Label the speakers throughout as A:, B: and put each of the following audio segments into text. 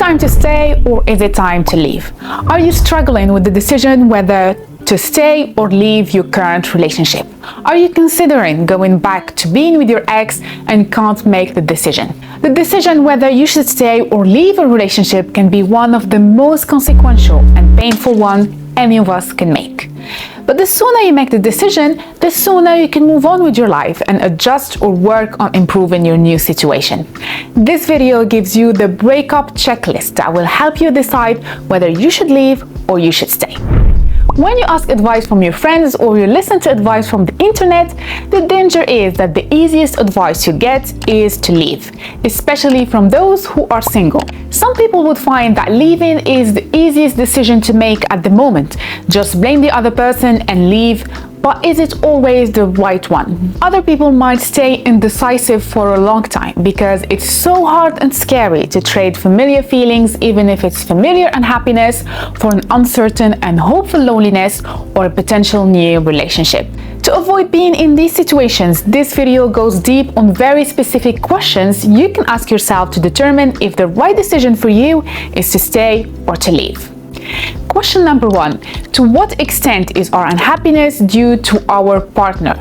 A: time to stay or is it time to leave? Are you struggling with the decision whether to stay or leave your current relationship? Are you considering going back to being with your ex and can't make the decision? The decision whether you should stay or leave a relationship can be one of the most consequential and painful ones any of us can make. But the sooner you make the decision, the sooner you can move on with your life and adjust or work on improving your new situation. This video gives you the breakup checklist that will help you decide whether you should leave or you should stay. When you ask advice from your friends or you listen to advice from the internet, the danger is that the easiest advice you get is to leave, especially from those who are single. Some people would find that leaving is the easiest decision to make at the moment. Just blame the other person and leave. But is it always the right one? Other people might stay indecisive for a long time because it's so hard and scary to trade familiar feelings, even if it's familiar unhappiness, for an uncertain and hopeful loneliness or a potential new relationship. To avoid being in these situations, this video goes deep on very specific questions you can ask yourself to determine if the right decision for you is to stay or to leave. Question number 1. To what extent is our unhappiness due to our partner?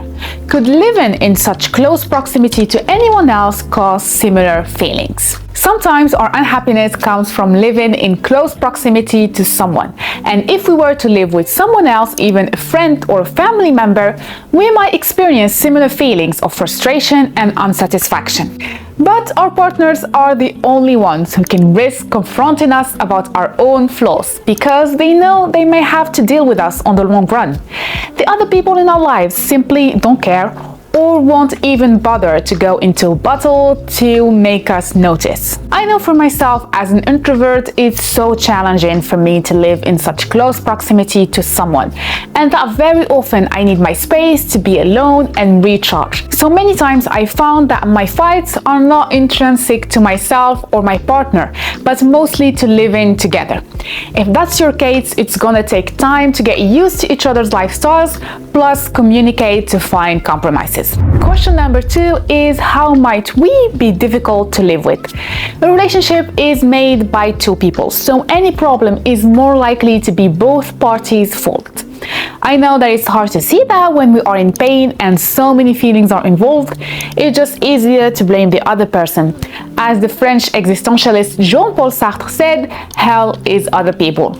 A: Could living in such close proximity to anyone else cause similar feelings? Sometimes our unhappiness comes from living in close proximity to someone. And if we were to live with someone else, even a friend or a family member, we might experience similar feelings of frustration and unsatisfaction. But our partners are the only ones who can risk confronting us about our own flaws because they know they may have to deal with us on the long run. The other people in our lives simply don't care or won't even bother to go into battle to make us notice. I know for myself as an introvert, it's so challenging for me to live in such close proximity to someone, and that very often I need my space to be alone and recharge. So many times I found that my fights are not intrinsic to myself or my partner, but mostly to living together. If that's your case, it's gonna take time to get used to each other's lifestyles, plus communicate to find compromises. Question number 2 is how might we be difficult to live with? A relationship is made by two people, so any problem is more likely to be both parties' fault. I know that it's hard to see that when we are in pain and so many feelings are involved. It's just easier to blame the other person. As the French existentialist Jean-Paul Sartre said, hell is other people.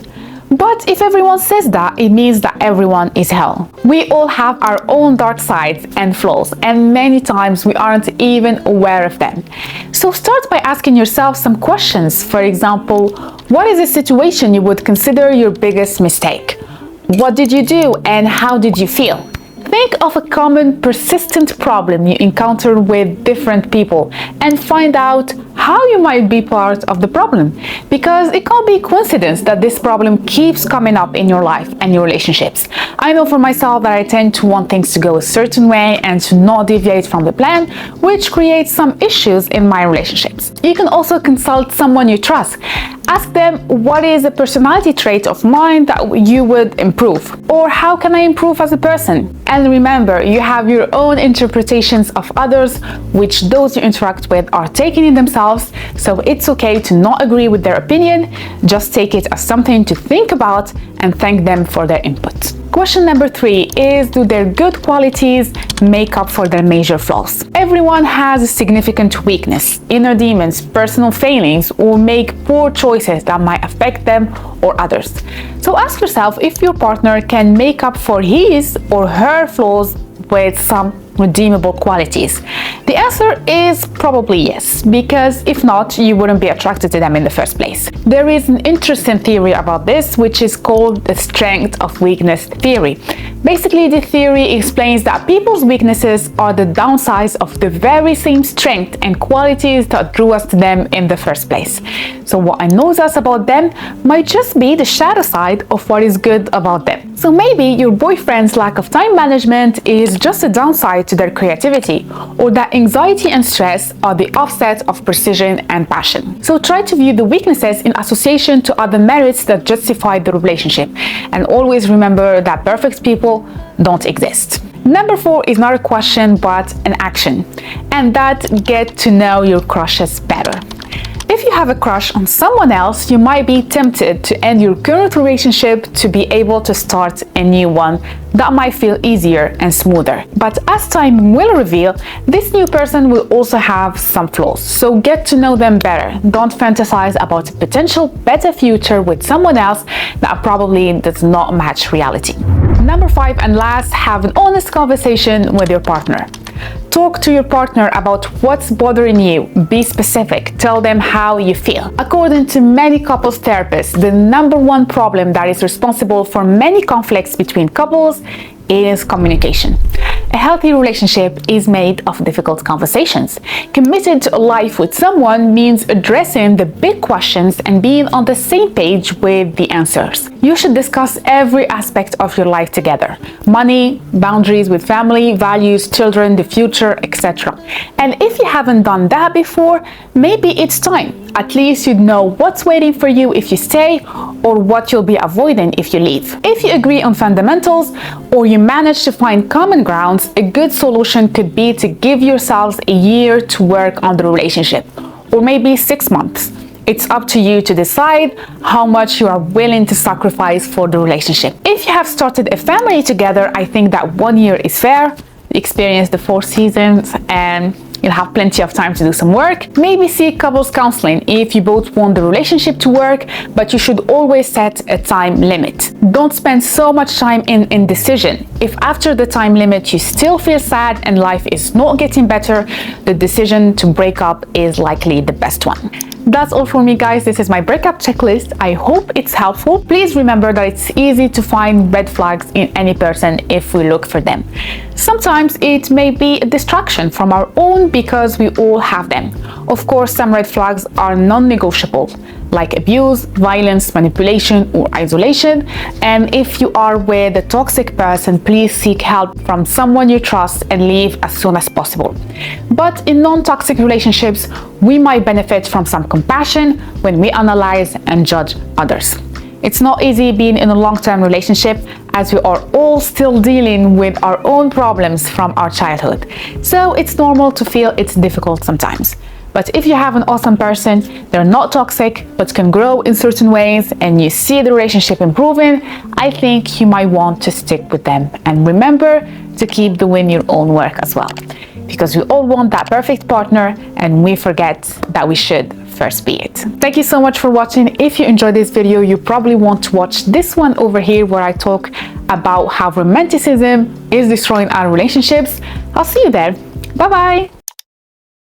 A: But if everyone says that, it means that everyone is hell. We all have our own dark sides and flaws, and many times we aren't even aware of them. So start by asking yourself some questions. For example, what is a situation you would consider your biggest mistake? What did you do and how did you feel? Think of a common persistent problem you encounter with different people and find out how you might be part of the problem, because it can't be a coincidence that this problem keeps coming up in your life and your relationships. I know for myself that I tend to want things to go a certain way and to not deviate from the plan, which creates some issues in my relationships. You can also consult someone you trust. Ask them, what is a personality trait of mine that you would improve? Or how can I improve as a person? And remember, you have your own interpretations of others, which those you interact with are taking in themselves, so it's okay to not agree with their opinion. Just take it as something to think about and thank them for their input. Question number 3 is, do their good qualities make up for their major flaws? Everyone has a significant weakness, inner demons, personal failings, or make poor choices that might affect them or others. So ask yourself if your partner can make up for his or her flaws with some redeemable qualities. The answer is probably yes, because if not, you wouldn't be attracted to them in the first place. There is an interesting theory about this, which is called the strength of weakness theory. Basically, the theory explains that people's weaknesses are the downsides of the very same strength and qualities that drew us to them in the first place. So what annoys us about them might just be the shadow side of what is good about them. So maybe your boyfriend's lack of time management is just a downside to their creativity, or that anxiety and stress are the offset of precision and passion. So try to view the weaknesses in association to other merits that justify the relationship, and always remember that perfect people don't exist. Number 4 is not a question but an action, and that get to know your crushes better. If you have a crush on someone else, you might be tempted to end your current relationship to be able to start a new one that might feel easier and smoother. But as time will reveal, this new person will also have some flaws. So get to know them better. Don't fantasize about a potential better future with someone else that probably does not match reality. Number 5 and last, have an honest conversation with your partner. Talk to your partner about what's bothering you. Be specific. Tell them how you feel. According to many couples therapists, the number one problem that is responsible for many conflicts between couples is communication. A healthy relationship is made of difficult conversations. Committed to a life with someone means addressing the big questions and being on the same page with the answers. You should discuss every aspect of your life together: money, boundaries with family, values, children, the future, etc. And if you haven't done that before, maybe it's time. At least you'd know what's waiting for you if you stay or what you'll be avoiding if you leave. If you agree on fundamentals or you manage to find common grounds, a good solution could be to give yourselves a year to work on the relationship, or maybe 6 months. It's up to you to decide how much you are willing to sacrifice for the relationship. If you have started a family together, I think that 1 year is fair. Experience the 4 seasons and you'll have plenty of time to do some work. Maybe seek couples counseling if you both want the relationship to work, but you should always set a time limit. Don't spend so much time in indecision. If after the time limit you still feel sad and life is not getting better, the decision to break up is likely the best one. That's all for me, guys. This is my breakup checklist. I hope it's helpful. Please remember that it's easy to find red flags in any person if we look for them. Sometimes it may be a distraction from our own because we all have them. Of course, some red flags are non-negotiable, like abuse, violence, manipulation, or isolation. And if you are with a toxic person, please seek help from someone you trust and leave as soon as possible. But in non-toxic relationships, we might benefit from some compassion when we analyze and judge others. It's not easy being in a long-term relationship, as we are all still dealing with our own problems from our childhood. So it's normal to feel it's difficult sometimes. But if you have an awesome person, they're not toxic, but can grow in certain ways, and you see the relationship improving, I think you might want to stick with them. And remember to keep doing your own work as well, because we all want that perfect partner, and we forget that we should first be it. Thank you so much for watching. If you enjoyed this video, you probably want to watch this one over here where I talk about how romanticism is destroying our relationships. I'll see you there. Bye bye.